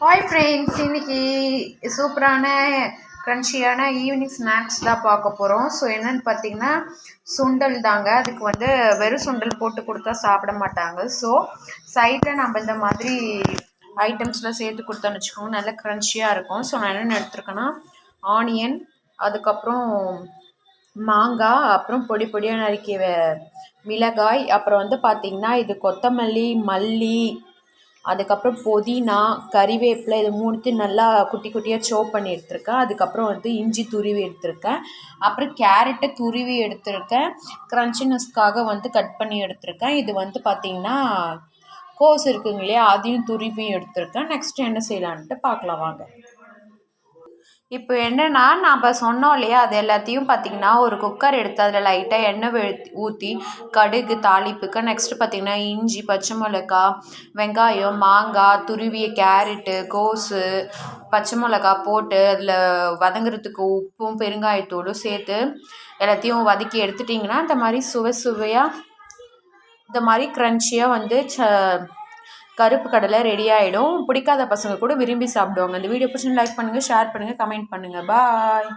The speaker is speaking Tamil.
ஹாய் ஃப்ரெண்ட்ஸ், இன்னைக்கு சூப்பரான க்ரன்ச்சியான ஈவினிங் ஸ்நாக்ஸ் தான் பார்க்க போகிறோம். ஸோ என்னென்னு பார்த்தீங்கன்னா சுண்டல் தாங்க. அதுக்கு வந்து வெறும் சுண்டல் போட்டு கொடுத்தா சாப்பிட மாட்டாங்க. ஸோ சைடில் நம்ம இந்த மாதிரி ஐட்டம்ஸ்லாம் சேர்த்து கொடுத்தோன்னு வச்சுக்கோங்க, நல்லா க்ரன்ச்சியாக இருக்கும். ஸோ நான் என்னென்ன எடுத்துருக்கேன்னா ஆனியன், அதுக்கப்புறம் மாங்காய், அப்புறம் பொடி பொடியாக நறுக்கிய மிளகாய், அப்புறம் வந்து பார்த்திங்கன்னா இது கொத்தமல்லி, மல்லி, அதுக்கப்புறம் புதினா, கறிவேப்பிலை, இது மூணுத்தையும் நல்லா குட்டி குட்டியாக சோப் பண்ணி எடுத்திருக்கேன். அதுக்கப்புறம் வந்து இஞ்சி துருவி எடுத்திருக்கேன். அப்புறம் கேரட்டை துருவி எடுத்திருக்கேன். க்ரன்ச்சினஸ்க்காக வந்து கட் பண்ணி எடுத்திருக்கேன். இது வந்து பார்த்திங்கன்னா கோஸ் இருக்குங்க இல்லையா, அதையும் துருவி எடுத்திருக்கேன். நெக்ஸ்ட்டு என்ன செய்யலான்ட்டு பார்க்கலாம் வாங்க. இப்போ என்னென்னா நம்ம சொன்னோம் இல்லையா, அது எல்லாத்தையும் பார்த்திங்கன்னா ஒரு குக்கர் எடுத்து அதில் லைட்டாக எண்ணெய் ஊற்றி கடுகு தாளிப்புக்கு, நெக்ஸ்ட்டு பார்த்திங்கன்னா இஞ்சி, பச்சை மிளகா, வெங்காயம், மாங்காய், துருவிய கேரட்டு, கோஸு, பச்சை மிளகா போட்டு அதில் வதங்குறதுக்கு உப்பும் பெருங்காயத்தூளும் சேர்த்து எல்லாத்தையும் வதக்கி எடுத்துட்டிங்கன்னா இந்த மாதிரி சுவையாக இந்த மாதிரி க்ரன்ச்சியாக வந்து கருப்பு கடலை ரெடி ஆகிடும். பிடிக்காத பசங்க கூட விரும்பி சாப்பிடுவாங்க. இந்த வீடியோ பிடிச்சி லைக் பண்ணுங்கள், ஷேர் பண்ணுங்கள், கமெண்ட் பண்ணுங்கள். பாய்.